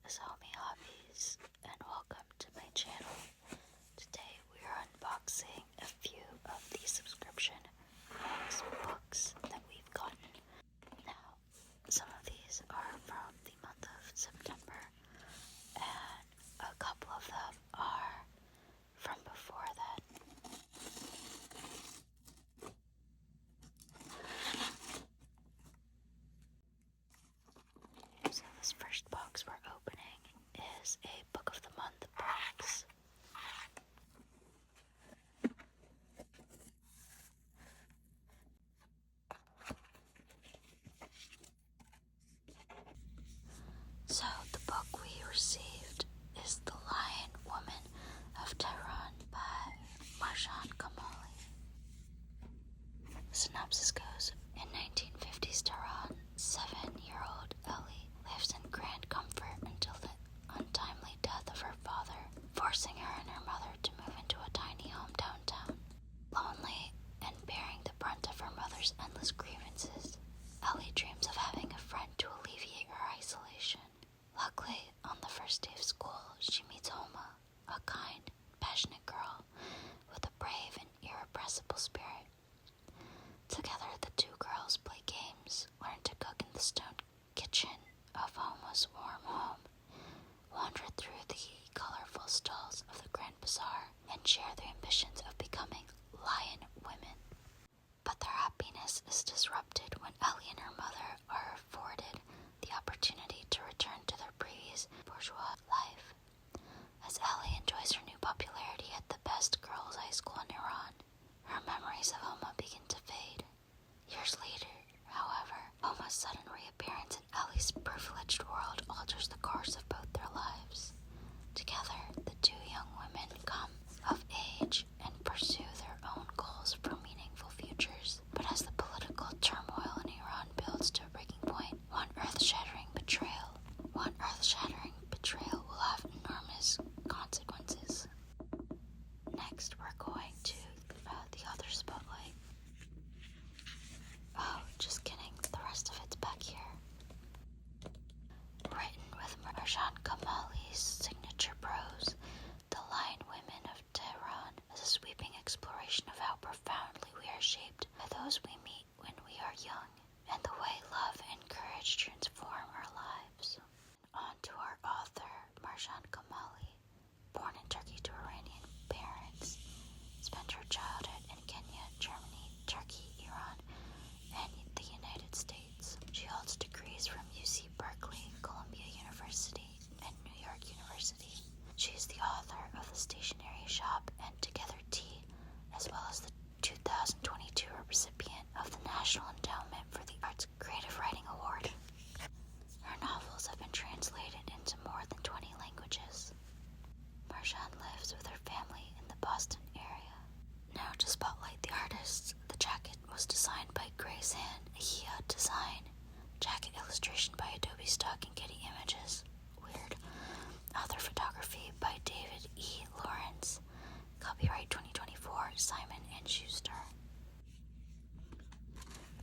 is Homey Hobbies, and welcome to my channel. Today we are unboxing a few of the subscription books that we've gotten. Now, some of these are from the month of September, and a couple of them are from before that. So this first box we're opening is a Book of the Month box. So the book we received is The Lion Woman of Tehran by Marjan Kamali. The synopsis goes, in 1950s Tehran, 7-year-old Ellie lives in grand comfort until the untimely death of her father, forcing her and her mother to move into a tiny home downtown. Lonely and bearing the brunt of her mother's endless grievances, Ellie dreams of having a friend to alleviate her isolation. Luckily, on the first day of school, she meets Homey, a kind, passionate girl with a brave and irrepressible spirit. Together, the two girls play games, learn to cook in the stone kitchen of Homey's warm home, wander through the colorful stalls of the Grand Bazaar, and share their ambitions of becoming lion women. But their happiness is disrupted when Ellie and her mother are afforded the opportunity to return to their previous bourgeois life. As Ellie enjoys her new popularity at the best girls' high school in Iran, her memories of Homey begin to fade. Years later, however, Homey's sudden reappearance in Ellie's privileged world alters the course of both their lives. Together, the two young women come of age and pursue their own goals for meaningful futures. But as the political turmoil in Iran builds to a breaking point, one earth-shattering betrayal will have enormous consequences. Next, we're going to the author spotlight. Oh, just kidding. The rest of it's back here. Written with Marjan Kamali's signature prose, The Lion Women of Tehran is a sweeping exploration of how profoundly we are shaped by those we meet when we are young, and the way love and courage transform our lives. On to our author, Marjan Kamali, born in Turkey to Iranian parents, spent her childhood in Kenya, Germany, Turkey, Iran, and the United States. She holds degrees from UC Berkeley, Columbia University, and New York University. She is the author of The Stationery Shop and Together Tea, as well as the 2022 recipient of the National Endowment for the Arts Creative Writing Award. Her novels have been translated into more than 20 languages. Marjan lives with her family in the Boston area. Now to spotlight the artists, the jacket was designed by Grace Han, Ahia Design. Jacket illustration by Adobe Stock and Getty Images. Weird. Author photography by David E. Lawrence. Copyright 2024, Simon & Schuster.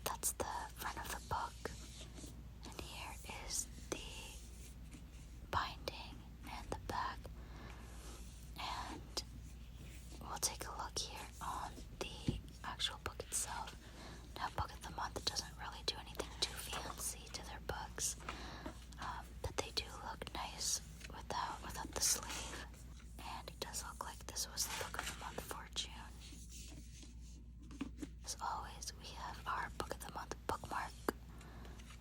That's the front of the book. And here is the binding and the back. And we'll take a look here on the actual book itself. Now, Book of the Month doesn't really do anything too fancy to their books, but they do look nice without the sleeve. And it does look like this was the Book of the Month for June. As always, we have our Book of the Month bookmark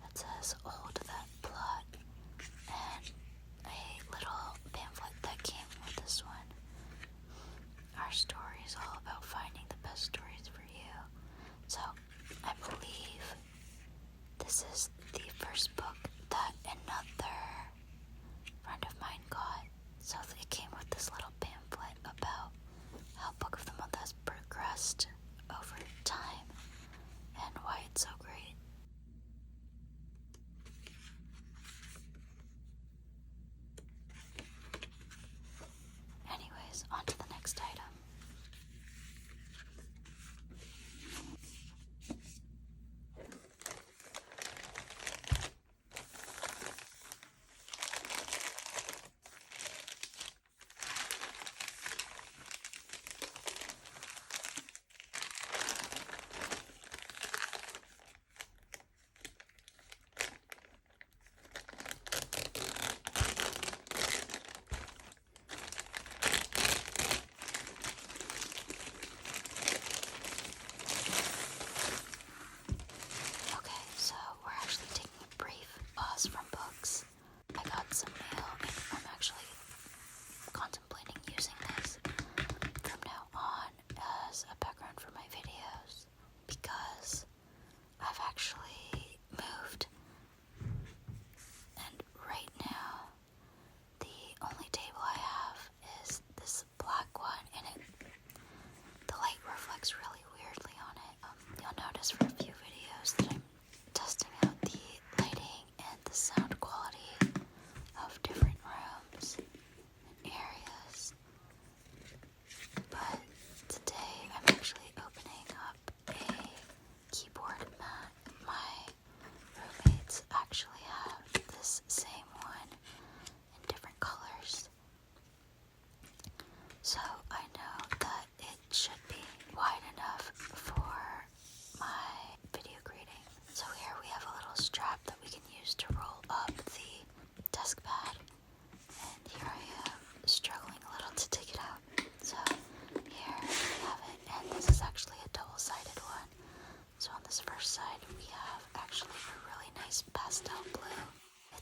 that says Hold That Plot, and a little pamphlet that came with this one. Our story is all about finding the best stories for you. So, I believe this is the first book that another friend of mine got. So it came with this little pamphlet about how Book of the Month has progressed over time and why it's so great. Anyways, on to the next item.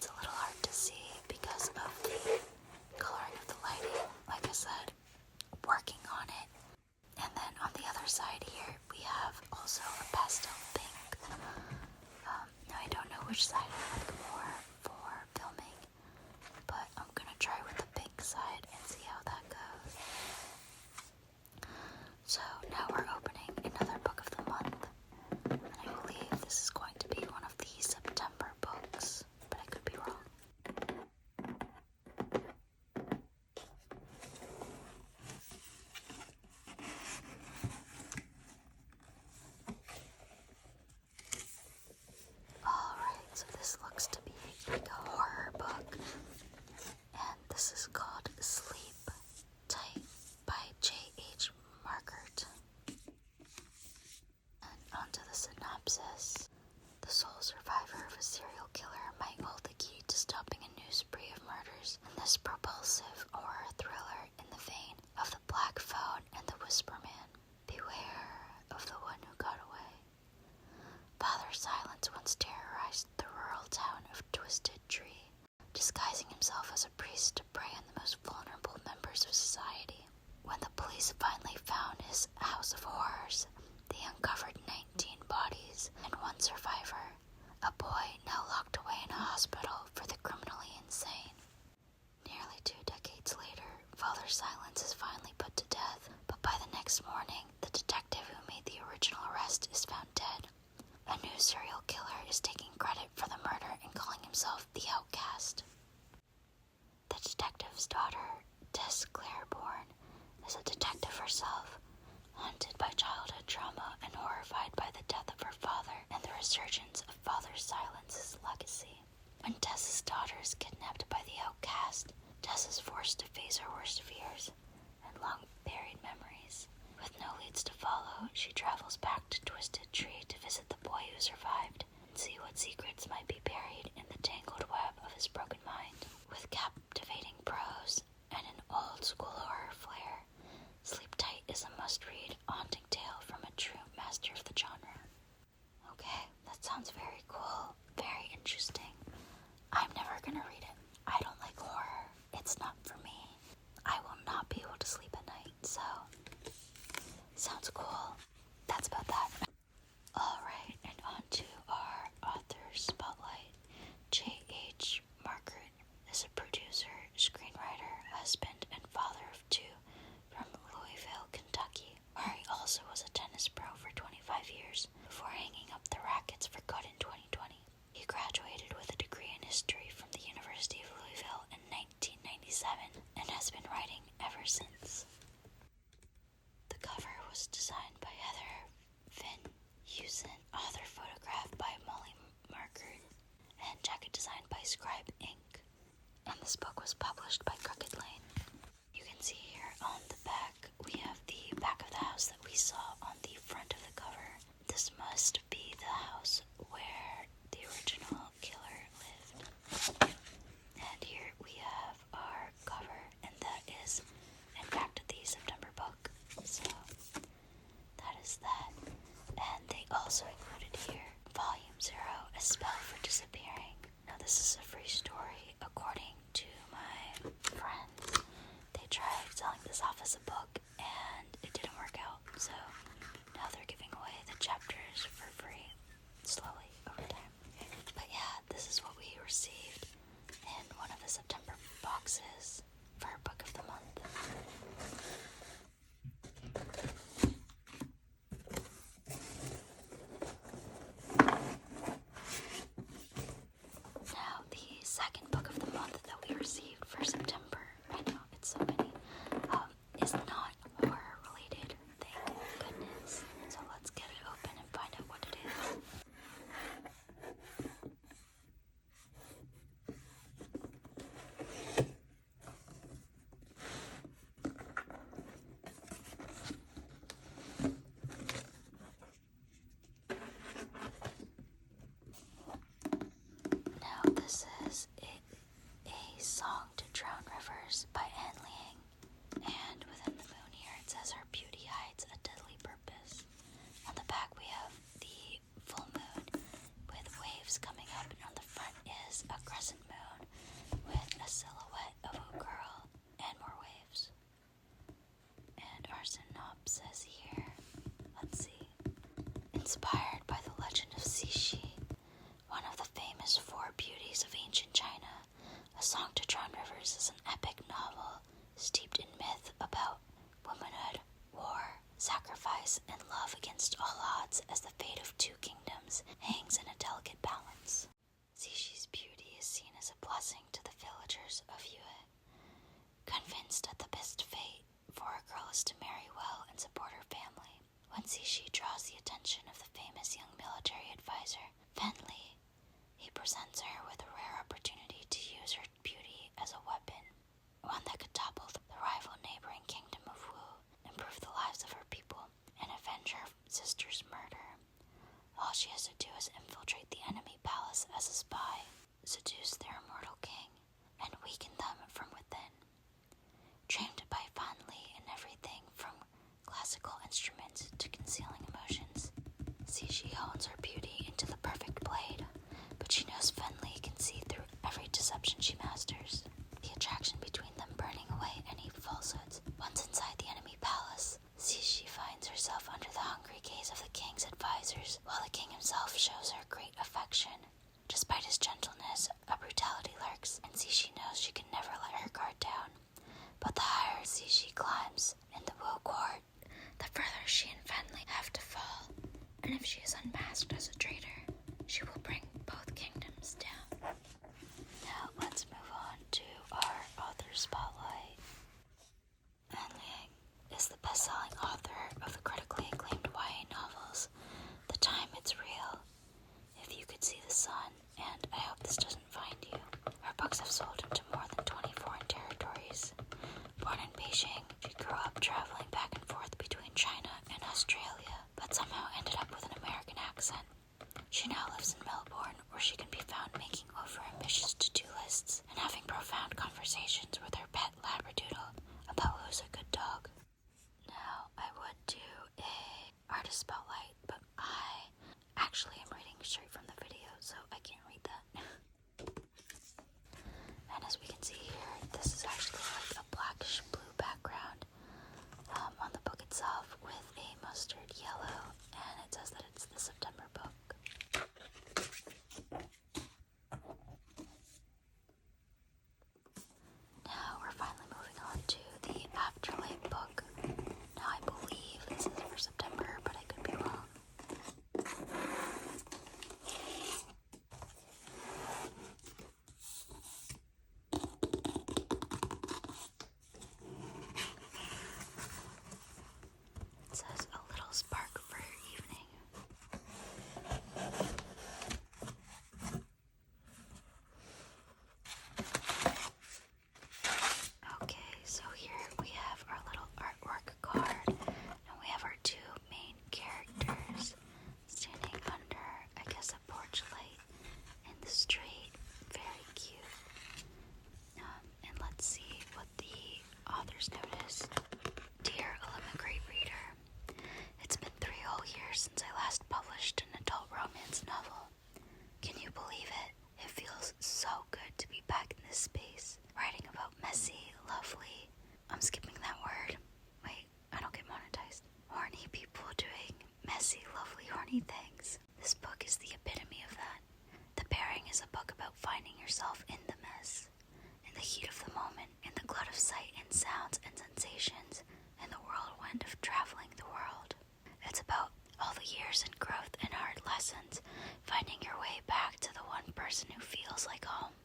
it's a little hard to see because of the coloring of the lighting. Like I said, working on it. And then on the other side here, we have also a pastel pink. Now I don't know which side I like more for filming, but I'm gonna try with the pink side and see how that goes. So now we're opening another book of the month, and I believe this is going to be one of the September books, but I could be wrong. Alright, so this looks to be like a horror book, and this is called Sleep Tight by J.H. Margaret. And onto the synopsis. The sole survivor of a serial killer might hold the key to stopping a new spree of murders in this propulsive horror thriller in the vein of The Black Phone and The Whisper Man. Beware of the one who got away. Father Silence once terrorized the rural town of Twisted Tree, disguising himself as a priest to prey on the most vulnerable members of society. When the police finally found his house of horrors, they uncovered 19 bodies and one survivor, a boy now locked away in a hospital for the criminally insane. Nearly 2 decades later, Father Silence is finally put to death, but by the next morning, the detective who made the original arrest is found dead. A new serial killer is taking credit for the murder and calling himself the Outcast. The detective's daughter, Tess Claiborne, is a detective herself, haunted by childhood trauma and horrified by the death of her father and the resurgence of Father Silence's legacy. When Tess's daughter is kidnapped by the Outcast, Tess is forced to face her worst fears and long-buried memories. With no leads to follow, she travels back to Twisted Tree to visit the boy who survived and see what secrets might be buried in the tangled web of his broken mind. With captivating prose and an old-school horror flair, Sleep Tight is a must-read, haunting tale from a true master of the genre. Okay, that sounds very cool, very interesting. I'm never gonna read it. I don't like horror. It's not for me. I will not be able to sleep at night, so sounds cool. That's about that. Alright, and on to our author spotlight. J.H. Margaret is a producer, screenwriter, husband, and father of 2 from Louisville, Kentucky, where he also was a tennis pro for 25 years before hanging up the rackets for good in 2020. He graduated with a degree in history from the University of Louisville in 1997 and has been writing ever since. The cover was designed by Heather Van Heusen, author photographed by Molly Margaret, and jacket designed by Scribe Inc. And this book was published by Crooked Lane. You can see here on the back, we have the back of the house that we saw on the front of the cover. This must be the house where the original killer lived. And here we have our cover, and that is, in fact, the September book. So, that is that. And they also included here, Volume 0, A Spell for Disappearing. Now, this is a free story, according to my friends. They tried selling this off as a book, and it didn't work out. So, now they're giving away the chapters for free, slowly, over time. But yeah, this is what we received in one of the September boxes for Book of the Month. Now, the second book of the month that we received for September, I know, it's so many, is not horror related, thank goodness. So let's get it open and find out what it is. Now, this is a Song to Drown Rivers by Anne Liang. And within the moon here, it says her beauty hides a deadly purpose. On the back, we have the full moon with waves coming up, and on the front is a crescent moon. A Song to Drown Rivers is an epic novel steeped in myth about womanhood, war, sacrifice, and love against all odds as the fate of two kingdoms hangs in a delicate balance. Cixi's beauty is seen as a blessing to the villagers of Yue. Convinced that the best fate for a girl is to marry well and support her family, when Cixi draws the attention of the famous young military advisor, Fen Li, he presents her with a rare opportunity to use her beauty as a weapon, one that could topple the rival neighboring kingdom of Wu, improve the lives of her people, and avenge her sister's murder. All she has to do is infiltrate the enemy palace as a spy, seduce their immortal king, and weaken them from within. Trained by Fan Li in everything from classical instruments to concealing emotions, Cixi hones her beauty into the perfect blade, but she knows Fen Li can see through every deception she masters, the attraction between them burning away any falsehoods. Once inside the enemy palace, Cixi finds herself under the hungry gaze of the king's advisors, while the king himself shows her great affection. Despite his gentleness, a brutality lurks, and Cixi knows she can never let her guard down. But the higher Cixi climbs in the Wu court, the further she and Fen Li have to fall. And if she is unmasked as a traitor, she will bring both kingdoms down. Now let's move on to our author spotlight. An Liang is the best-selling author of the critically acclaimed YA novels, The Time It's Real, If You Could See the Sun, and I Hope This Doesn't Find You. Her books have sold into more than 20 foreign territories. Born in Beijing, she grew up traveling back and forth between China and Australia, but somehow ended up with an American accent. She now lives in Melbourne, where she can be found making over-ambitious to-do lists and having profound conversations with her pet Labradoodle about who's a good dog. Now, I would do a artist spotlight, but I actually am reading straight from the video, so I can't read that. And as we can see here, this is actually like a blackish blue background on the book itself with a mustard yellow, and it says that it's the September book. Now we're finally moving on to the Afterlight book. Now I believe this is for September, but I could be wrong. It says a little spark for your evening. Okay, so here we have our little artwork card, and we have our two main characters standing under, I guess, a porch light in the street. Very cute. And let's see what the authors noticed. Dear Olympic Great Reader, it's been 3 whole years since I last published an adult romance novel. Can you believe it? It feels so good to be back in this space, writing about messy, lovely, I'm skipping that word. Wait, I don't get monetized. Horny people doing messy, lovely, horny things. This book is the epitome of that. The Pairing is a book about finding yourself in the mess, in the heat of the moment, in the glut of sight and sounds and sensations, in the whirlwind of traveling the world. It's about all the years and growth and hard lessons, finding your way back to the one person who feels like home.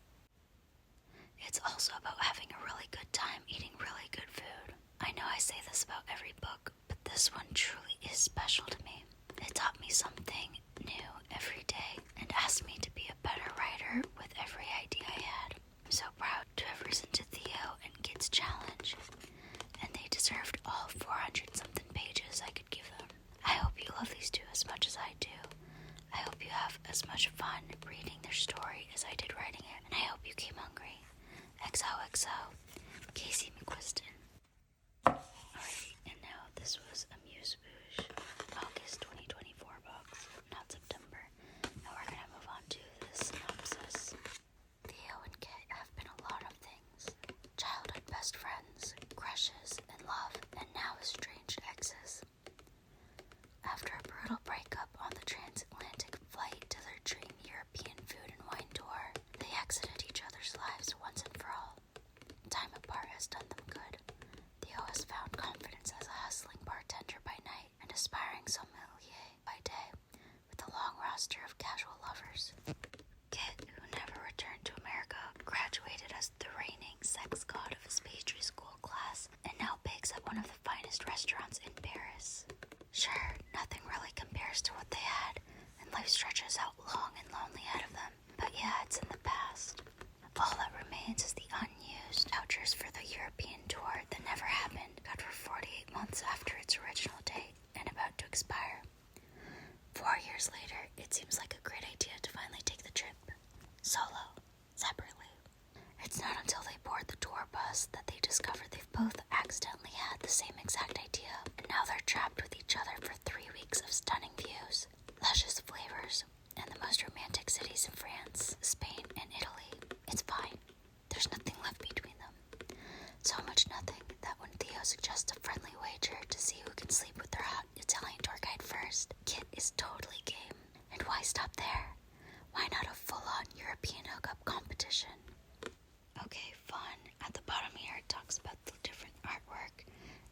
It's also about having a really good time eating really good food. I know I say this about every book, but this one truly is special to me. It taught me something new every day and asked me to be a better writer with every idea I had. I'm so proud to have risen to Theo and Kid's challenge, and they deserved all 400-something pages I could give them. I hope you love these two as much as I do. I hope you have as much fun reading their story as I did writing it, and I hope you came hungry. XOXO, Casey McQuiston. Alright, and now this was Amuse-Bouche, August 2024 box, not September. Now we're gonna move on to the synopsis. Theo and Kit have been a lot of things. Childhood best friends, crushes, and love, and now estranged exes. After a brutal breakup on the transatlantic flight to their dream European food and wine tour, they exited each other's lives once and has done them good. Theo has found confidence as a hustling bartender by night and aspiring sommelier by day, with a long roster of casual lovers. Kit, who never returned to America, graduated as the reigning sex god of his pastry school class and now bakes at one of the finest restaurants in Paris. Sure, nothing really compares to what they had, and life stretches out long and lonely ahead of them. But yeah, it's in the past. All that remains is the unused vouchers for the European tour that never happened, cut for 48 months after its original date and about to expire. 4 years later, it seems like a great idea to finally take the trip. Solo. Separately. It's not until they board the tour bus that they discover they've both accidentally had the same exact idea, and now they're trapped with each other for 3 weeks of stunning views, luscious flavors, and the most romantic cities in France, Spain, and Italy. It's fine. There's nothing left between them. So much nothing that when Theo suggests a friendly wager to see who can sleep with their hot Italian tour guide first, Kit is totally game. And why stop there? Why not a full-on European hookup competition? Okay, fun. At the bottom here it talks about the different artwork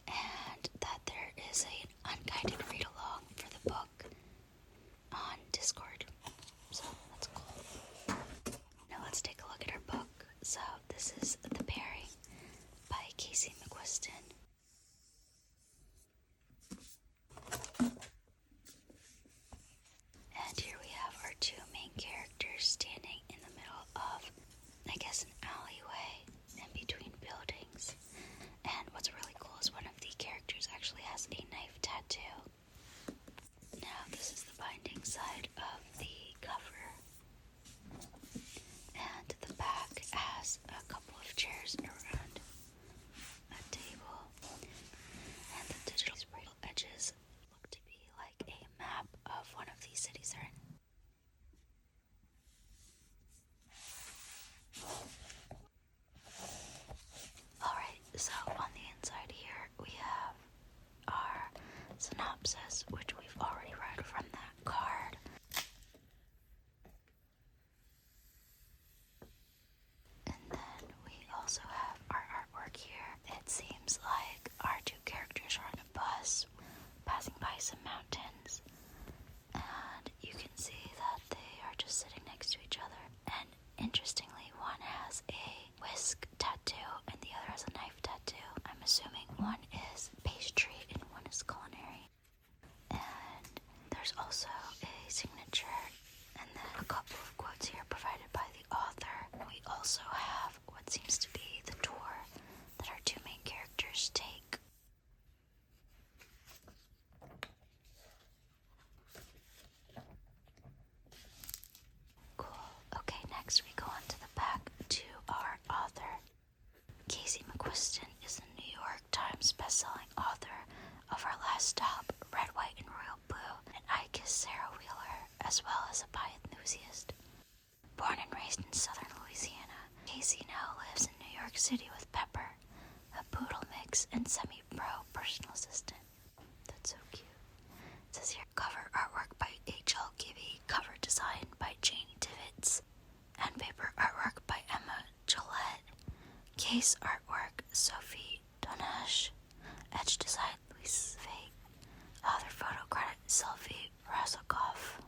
and that there is an unguided read-along for the book on Discord. So that's cool. Now let's take a look at our book. So this is The Pairing by Casey McQuiston. And here we have our two main characters standing in the middle of, I guess, an alleyway in between buildings. And what's really cool is one of the characters actually has a knife tattoo. Now this is the binding side of the cover. And the back has a couple of chairs around a table. And the digital edges look to be like a map of one of these cities are in. Alright, so on the inside here we have our synopsis, which we've already read from that card. And then we also have our artwork here. It seems like our two characters are on a bus passing by some mountains, and you can see that they are just sitting next to each other. And interestingly, one has a whisk tattoo and the other has a knife tattoo. I'm assuming one is pastry and one is culinary. And there's also a signature and then a couple of quotes here provided by the author. We also have what seems to be the tour that our two main characters take. Cool. Okay, next we go on to the back to our author. Casey McQuiston is the New York Times bestselling author of Our Last Stop, Red, White, and Royal Blue, and I Kiss Sarah Wheeler, as well as a pie enthusiast. Born and raised in southern Louisiana, Casey now lives in New York City with Pepper, a poodle mix and semi-pro personal assistant. That's so cute. It says here, cover artwork by H.L. Gibby, cover design by Janie Tivitz, and paper artwork by Emma Gillette, case artwork Sophie Donash, edge design Louise Fate, author photo credit Sylvie Razakov.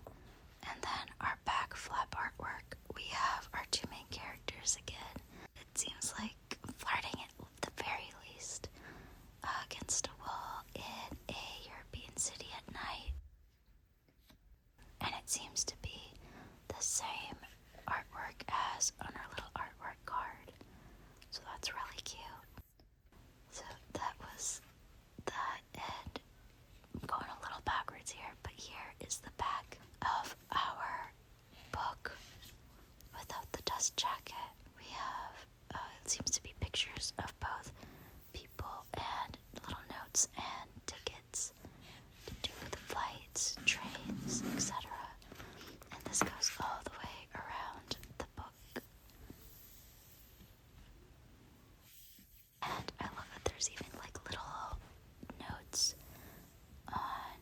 And then our back flap artwork, we have our two main characters again. It seems like flirting at the very least against a wall in a European city at night. And it seems to be the same artwork as on our little artwork card. So that's really cute. So that was that, and I'm going a little backwards here, but here is the back of our book without the dust jacket. We have, it seems to be pictures of both people and little notes and tickets to do with the flights, trains, etc. And this goes all the way around the book. And I love that there's even like little notes on,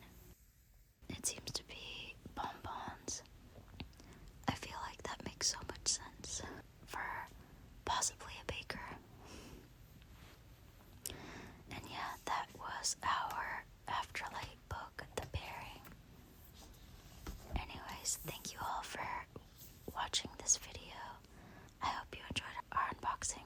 it seems to be bonbons. I feel like that makes so much sense for possibly a baker. anyways, thank you all for watching this video. I hope you enjoyed our unboxing